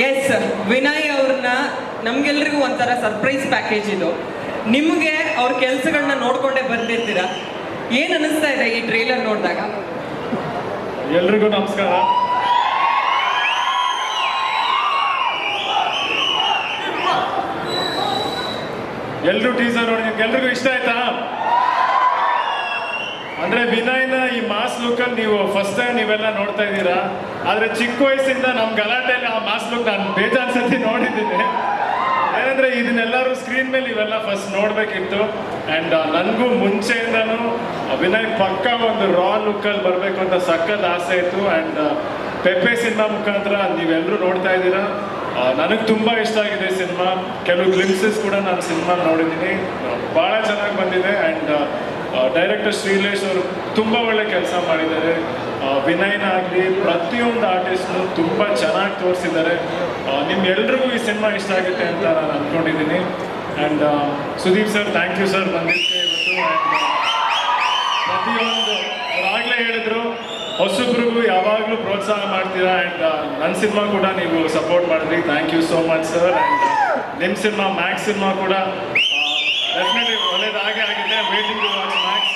S, Vinay ಅವ್ರನ್ನ ನಮ್ಗೆಲ್ರಿಗೂ ಒಂಥರ surprise package ಇದು. ನಿಮಗೆ ಅವ್ರ ಕೆಲಸಗಳನ್ನ ನೋಡ್ಕೊಂಡೇ ಬಂದಿರ್ತೀರಾ. ಏನ್ ಅನಿಸ್ತಾ ಇದೆ ಈ ಟ್ರೇಲರ್ ನೋಡಿದಾಗ? ಎಲ್ರಿಗೂ ನಮಸ್ಕಾರ. ಎಲ್ರು ಟೀಸರ್ ನೋಡಿ, ಎಲ್ರಿಗೂ ಇಷ್ಟ ಆಯ್ತಾ? ಅಂದ್ರೆ ವಿನಯ್ನ ಈ ಮಾಸ್ ಲುಕ್ಕಲ್ಲಿ ನೀವು ಫಸ್ಟ್ ಟೈಮ್ ನೀವೆಲ್ಲ ನೋಡ್ತಾ ಇದ್ದೀರಾ. ಆದ್ರೆ ಚಿಕ್ಕ ವಯಸ್ಸಿಂದ ನಮ್ ಗಲಾಟೆಯಲ್ಲಿ ಆ ಮಾಸ್ ಲುಕ್ ನಾನು ಬೇಜಾನ್ ಸತಿ ನೋಡಿದ್ದೀನಿ. ಏನಂದ್ರೆ ಇದನ್ನೆಲ್ಲರೂ ಸ್ಕ್ರೀನ್ ಮೇಲೆ ಇವೆಲ್ಲ ಫಸ್ಟ್ ನೋಡ್ಬೇಕಿತ್ತು. ಅಂಡ್ ನನಗೂ ಮುಂಚೆಯಿಂದನೂ ವಿನಯ್ ಪಕ್ಕ ಒಂದು ರಾ ಲುಕ್ಕಲ್ಲಿ ಬರಬೇಕು ಅಂತ ಸಖತ್ ಆಸೆ ಇತ್ತು. ಅಂಡ್ ಪೆಪ್ಪೆ ಸಿನಿಮಾ ಮುಖಾಂತರ ನೀವೆಲ್ಲರೂ ನೋಡ್ತಾ ಇದ್ದೀರಾ. ನನಗೆ ತುಂಬ ಇಷ್ಟ ಆಗಿದೆ ಸಿನಿಮಾ. ಕೆಲವು ಗ್ಲಿಮ್ಸಸ್ ಕೂಡ ನಾನು ಸಿನಿಮಾ ನೋಡಿದ್ದೀನಿ, ಭಾಳ ಚೆನ್ನಾಗಿ ಬಂದಿದೆ. ಆ್ಯಂಡ್ ಡೈರೆಕ್ಟರ್ ಶ್ರೀಲೇಶ್ ಅವರು ತುಂಬ ಒಳ್ಳೆ ಕೆಲಸ ಮಾಡಿದ್ದಾರೆ. ವಿನಯ್ನಾಗಲಿ ಪ್ರತಿಯೊಂದು ಆರ್ಟಿಸ್ಟ್ನು ತುಂಬ ಚೆನ್ನಾಗಿ ತೋರಿಸಿದ್ದಾರೆ. ನಿಮ್ಗೆಲ್ರಿಗೂ ಈ ಸಿನಿಮಾ ಇಷ್ಟ ಆಗುತ್ತೆ ಅಂತ ನಾನು ಅಂದ್ಕೊಂಡಿದ್ದೀನಿ. And Sudeep sir, thank you sir ಬಂದಿದ್ದಕ್ಕೆ ಇವತ್ತು. ಆ್ಯಂಡ್ ಪ್ರತಿಯೊಂದು ಅವರಾಗಲೇ ಹೇಳಿದ್ರು, ಹೊಸಬ್ರಿಗೂ ಯಾವಾಗಲೂ ಪ್ರೋತ್ಸಾಹ ಮಾಡ್ತೀರಾ. ಆ್ಯಂಡ್ ನನ್ನ ಸಿನಿಮಾ ಕೂಡ ನೀವು ಸಪೋರ್ಟ್ ಮಾಡಿದ್ರಿ, thank you so much sir. And ನಿಮ್ಮ ಸಿನಿಮಾ ಮ್ಯಾಕ್ಸ್ ಸಿನಿಮಾ ಕೂಡ ಡೆಫಿನೆಟ್ಲಿ ಒಳ್ಳೇದಾಗೆ ಆಗಿದೆ. Waiting to watch Max.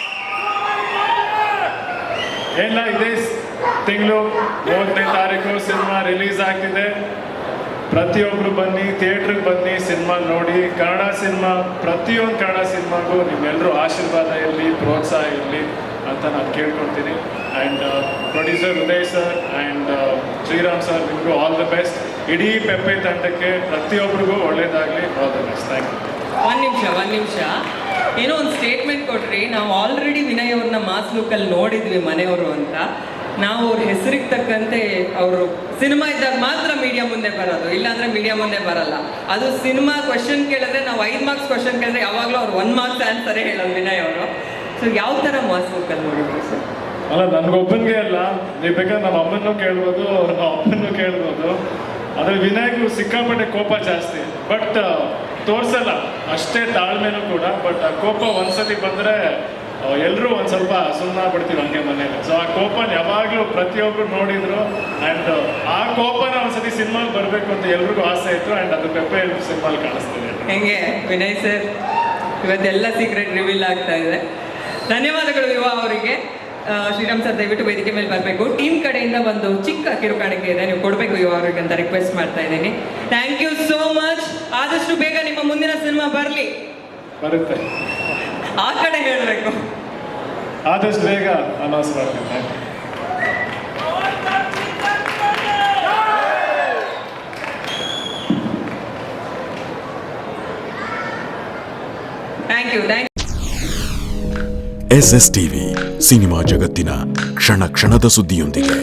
ಏನಿಲ್ಲ, ಇದೇ ತಿಂಗಳು 30ನೇ ತಾರೀಕು ಸಿನಿಮಾ ರಿಲೀಸ್ ಆಗ್ತಿದೆ. ಪ್ರತಿಯೊಬ್ಬರು ಬನ್ನಿ, ಥಿಯೇಟ್ರಿಗೆ ಬನ್ನಿ, ಸಿನಿಮಾ ನೋಡಿ. ಕನ್ನಡ ಸಿನಿಮಾ, ಪ್ರತಿಯೊಂದು ಕನ್ನಡ ಸಿನಿಮಾಗೂ ನಿಮ್ಮೆಲ್ಲರೂ ಆಶೀರ್ವಾದ ಇರಲಿ, ಪ್ರೋತ್ಸಾಹ ಇರಲಿ ಅಂತ ನಾನು ಕೇಳ್ಕೊಳ್ತೀನಿ. And producer Uday sir and Shriram sir, ನಿಮಗೂ ಆಲ್ ದ ಬೆಸ್ಟ್. ಇಡೀ ಪೆಪ್ಪೆ ತಂಡಕ್ಕೆ ಪ್ರತಿಯೊಬ್ಬರಿಗೂ ಒಳ್ಳೇದಾಗಲಿ. All the best. Thank you. ಒಂದು ನಿಮಿಷ ಏನೋ ಒಂದು ಸ್ಟೇಟ್ಮೆಂಟ್ ಕೊಟ್ರಿ. ನಾವು ಆಲ್ರೆಡಿ ವಿನಯ್ ಅವ್ರನ್ನ ಮಾಸ್ ಲುಕ್ಕಲ್ಲಿ ನೋಡಿದ್ವಿ ಮನೆಯವರು ಅಂತ. ನಾವು ಅವ್ರ ಹೆಸರಿಗೆ ತಕ್ಕಂತೆ ಅವರು ಸಿನಿಮಾ ಇದ್ದಾಗ ಮಾತ್ರ ಮೀಡಿಯಾ ಮುಂದೆ ಬರೋದು, ಇಲ್ಲಾಂದ್ರೆ ಮೀಡಿಯಾ ಮುಂದೆ ಬರಲ್ಲ. ಅದು ಸಿನಿಮಾ ಕ್ವಶನ್ ಕೇಳಿದ್ರೆ ನಾವು 5 ಮಾರ್ಕ್ಸ್ ಕ್ವಶನ್ ಕೇಳಿದ್ರೆ ಯಾವಾಗಲೂ ಅವ್ರು 1 ಮಾರ್ಕ್ಸ್ ಆನ್ಸರೇ ಹೇಳೋದು ವಿನಯ್ ಅವರು. ಸೊ ಯಾವ ಥರ ಮಾಸ್ ಲುಕ್ಕಲ್ಲಿ ನೋಡಿದ್ರು ಸರ್? ಅಲ್ಲ, ನನಗೊಬ್ಬನಿಗೆ ಅಲ್ಲ, ನೀವು ಬೇಕಾದ್ರೆ ನಮ್ಮ ಅಮ್ಮನೂ ಕೇಳ್ಬೋದು, ನಮ್ಮ ಅಪ್ಪನೂ ಕೇಳ್ಬೋದು. ಆದರೆ ವಿನಯ್ಗೂ ಸಿಕ್ಕಾಪಟ್ಟೆ ಕೋಪ ಜಾಸ್ತಿ, ಬಟ್ ತೋರಿಸಲ್ಲ ಅಷ್ಟೇ ತಾಳ್ಮೆನೂ ಕೂಡ. ಬಟ್ ಆ ಕೋಪ ಒಂದ್ಸತಿ ಬಂದರೆ ಎಲ್ಲರೂ ಒಂದು ಸ್ವಲ್ಪ ಸುಮ್ಮನೆ ಬಿಡ್ತೀವಿ ಹಂಗೆ ಮನೇಲಿ. ಸೊ ಆ ಕೋಪನ ಯಾವಾಗಲೂ ಪ್ರತಿಯೊಬ್ಬರು ನೋಡಿದ್ರು. ಆ್ಯಂಡ್ ಆ ಕೋಪನ ಒಂದ್ಸತಿ ಸಿನಿಮಾಗೆ ಬರಬೇಕು ಅಂತ ಎಲ್ರಿಗೂ ಆಸೆ ಇತ್ತು. ಆ್ಯಂಡ್ ಅದು ಪೆಪ್ಪೆ ಸಿನಿಮಾಲಿ ಕಾಣಿಸ್ತಿದೆ. ಹೆಂಗೆ ವಿನಯ್ ಸರ್, ಇವತ್ತೆಲ್ಲ ಸೀಕ್ರೆಟ್ ರಿವೀಲ್ ಆಗ್ತಾ ಇದೆ. ಧನ್ಯವಾದಗಳು ಯುವ ಅವರಿಗೆ. ಶ್ರೀರಾಮ್ ಸರ್, ದಯವಿಟ್ಟು ವೇದಿಕೆ ಮೇಲೆ ಬರಬೇಕು. ಟೀಮ್ ಕಡೆಯಿಂದ ಒಂದು ಚಿಕ್ಕ ಕಿರುಕಾಣಿಕೆ ಇದೆ, ನೀವು ಕೊಡಬೇಕು ಯುವ ಅವರಿಗೆ ಅಂತ ರಿಕ್ವೆಸ್ಟ್ ಮಾಡ್ತಾ ಇದ್ದೀನಿ. Thank you so much. ಆದಷ್ಟು ಬೇಗ ನಿಮ್ಮ ಮುಂದಿನ ಸಿನಿಮಾ ಬರಲಿ. ಬರುತ್ತೆ, ಆ ಕಡೆ ಹೇಳಬೇಕು. ಆದಷ್ಟು ಬೇಗ ಅನೌನ್ಸ್ ಮಾಡ್ತೀನಿ. Thank you. SS TV, cinema ಜಗತ್ತಿನ ಕ್ಷಣ ಕ್ಷಣದ ಸುದ್ದಿಯೊಂದಿಗೆ.